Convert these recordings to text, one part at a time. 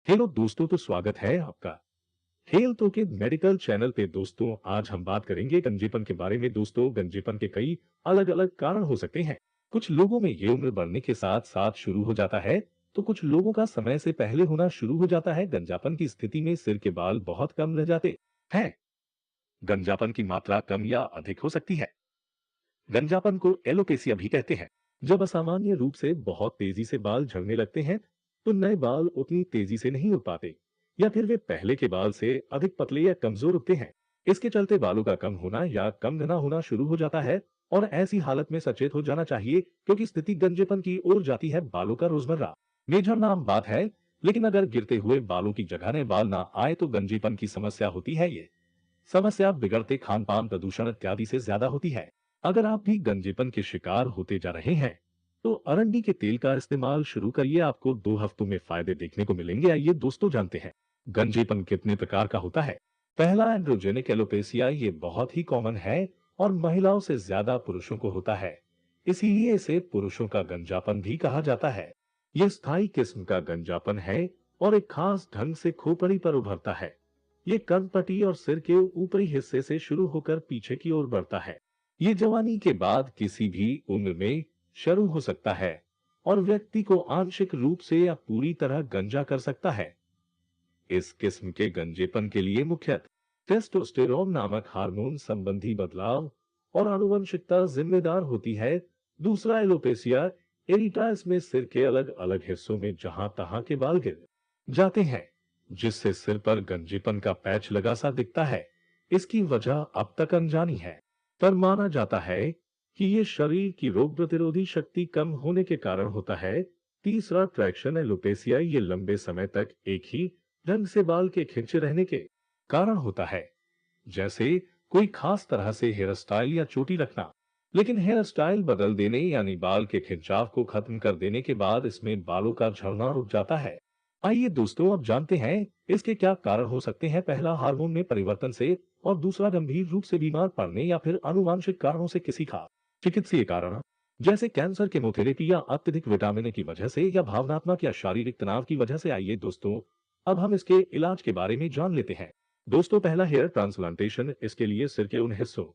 Hello दोस्तों, तो स्वागत है आपका हेल्थ के मेडिकल चैनल पे। दोस्तों, आज हम बात करेंगे गंजेपन के बारे में। दोस्तों, गंजेपन के कई अलग अलग कारण हो सकते हैं। कुछ लोगों में ये उम्र बढ़ने के साथ साथ शुरू हो जाता है, तो कुछ लोगों का समय से पहले होना शुरू हो जाता है। गंजापन की स्थिति में सिर के बाल बहुत कम रह जाते हैं। गंजापन की मात्रा कम या अधिक हो सकती है। गंजापन को एलोपेसिया भी कहते हैं। जब असामान्य रूप से बहुत तेजी से बाल झड़ने लगते हैं, तो नए बाल उतनी तेजी से नहीं उग पाते, या फिर वे पहले के बाल से अधिक पतले या कमजोर उगते हैं। इसके चलते बालों का कम होना या कम घना होना शुरू हो जाता है। और ऐसी हालत में सचेत हो जाना चाहिए, क्योंकि स्थिति गंजेपन की ओर जाती है। बालों का रोजमर्रा में झड़ना आम बात है, लेकिन अगर गिरते हुए बालों की जगह नए बाल ना आए तो गंजेपन की समस्या होती है। ये समस्या बिगड़ते खान पान, प्रदूषण इत्यादि से ज्यादा होती है। अगर आप भी गंजेपन के शिकार होते जा रहे हैं, तो अरंडी के तेल का इस्तेमाल शुरू करिए। आपको 2 हफ्तों में फायदे देखने को मिलेंगे। आइए दोस्तों, जानते हैं गंजेपन कितने प्रकार का होता है। पहला, एंड्रोजेनिक एलोपेसिया। ये बहुत ही कॉमन है और महिलाओं से ज्यादा पुरुषों को होता है, इसीलिए इसे पुरुषों का गंजापन भी कहा जाता है। ये स्थायी किस्म का गंजापन है और एक खास ढंग से खोपड़ी पर उभरता है। ये कर्णपट्टी और सिर के ऊपरी हिस्से से शुरू होकर पीछे की ओर बढ़ता है। ये जवानी के बाद किसी भी उम्र में शुरू हो सकता है और व्यक्ति को आंशिक रूप से या पूरी तरह गंजा कर सकता है। इस किस्म के गंजेपन के लिए मुख्यतः टेस्टोस्टेरोन नामक हार्मोन संबंधी बदलाव और आनुवंशिकता जिम्मेदार होती है। दूसरा, एलोपेसिया एरिटा। इसमें सिर के अलग अलग हिस्सों में जहां तहां के बाल गिर जाते हैं, जिससे सिर पर गंजेपन का पैच लगा सा दिखता है। इसकी वजह अब तक अनजानी है, पर माना जाता है कि ये शरीर की रोग प्रतिरोधी शक्ति कम होने के कारण होता है। तीसरा, ट्रैक्शन एलोपेसिया। ये लंबे समय तक एक ही ढंग से बाल के खिंचे रहने के कारण होता है, जैसे कोई खास तरह से हेयर स्टाइल या चोटी रखना। लेकिन हेयर स्टाइल बदल देने यानी बाल के खिंचाव को खत्म कर देने के बाद इसमें बालों का झड़ना रुक जाता है। आइए दोस्तों, अब जानते हैं इसके क्या कारण हो सकते हैं। पहला, हार्मोन में परिवर्तन से, और दूसरा, गंभीर रूप से बीमार पड़ने या फिर आनुवांशिक कारणों से। किसी का चिकित्सीय कारण जैसे कैंसर, केमोथेरेपी या अत्यधिक विटामिन ए की वजह से, या भावनात्मक या शारीरिक तनाव की वजह से। आइए दोस्तों, अब हम इसके इलाज के बारे में जान लेते हैं। दोस्तों, पहला, हेयर ट्रांसप्लांटेशन। इसके लिए सिर के उन हिस्सों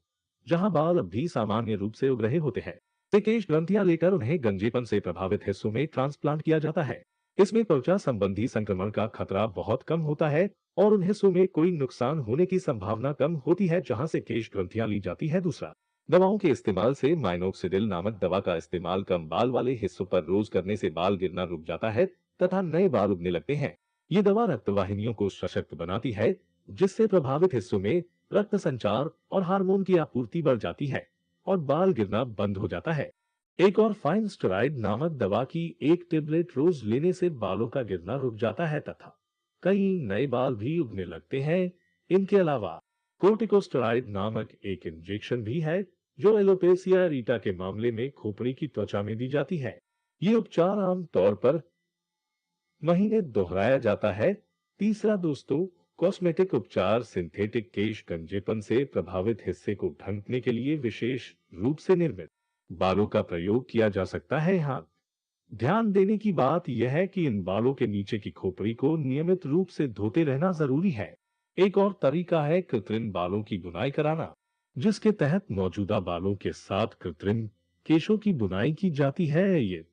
जहां बाल अब भी सामान्य रूप से उग रहे होते हैं से केश ग्रंथियां लेकर उन्हें गंजेपन से प्रभावित हिस्सों में ट्रांसप्लांट किया जाता है। इसमें त्वचा संबंधी संक्रमण का खतरा बहुत कम होता है और उन हिस्सों में कोई नुकसान होने की संभावना कम होती है जहां से केश ग्रंथियां ली जाती है। दूसरा, दवाओं के इस्तेमाल से। माइनोक्सिडिल नामक दवा का इस्तेमाल कम बाल वाले हिस्सों पर रोज करने से बाल गिरना रुक जाता है तथा नए बाल उगने लगते हैं। ये दवा रक्तवाहिनियों को सशक्त बनाती है, जिससे प्रभावित हिस्सों में रक्त संचार और हार्मोन की आपूर्ति बढ़ जाती है और बाल गिरना बंद हो जाता है। एक और, फाइन स्टेरॉइड नामक दवा की एक टेबलेट रोज लेने से बालों का गिरना रुक जाता है तथा कई नए बाल भी उगने लगते हैं। इनके अलावा कोर्टिकोस्टेरॉइड नामक एक इंजेक्शन भी है, जो एलोपेसिया एरिटा के मामले में खोपड़ी की त्वचा में दी जाती है। ये उपचार आम तौर पर महीने दोहराया जाता है। तीसरा दोस्तों, कॉस्मेटिक उपचार। सिंथेटिक केश गंजेपन से प्रभावित हिस्से को ढंकने के लिए विशेष रूप से निर्मित बालों का प्रयोग किया जा सकता है। यहाँ ध्यान देने की बात यह है कि इन बालों के नीचे की खोपड़ी को नियमित रूप से धोते रहना जरूरी है। एक और तरीका है कृत्रिम बालों की बुनाई कराना, जिसके तहत मौजूदा बालों के साथ कृत्रिम केशों की बुनाई की जाती है। ये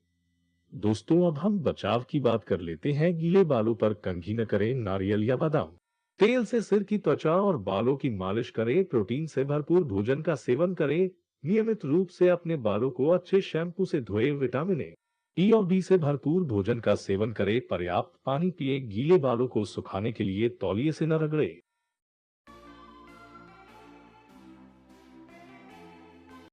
दोस्तों, अब हम बचाव की बात कर लेते हैं। गीले बालों पर कंघी न करें। नारियल या बादाम तेल से सिर की त्वचा और बालों की मालिश करें। प्रोटीन से भरपूर भोजन का सेवन करें। नियमित रूप से अपने बालों को अच्छे शैम्पू से धोएं। विटामिन ई और बी से भरपूर भोजन का सेवन करें। पर्याप्त पानी पिए। गीले बालों को सुखाने के लिए तौलिए से न रगड़े।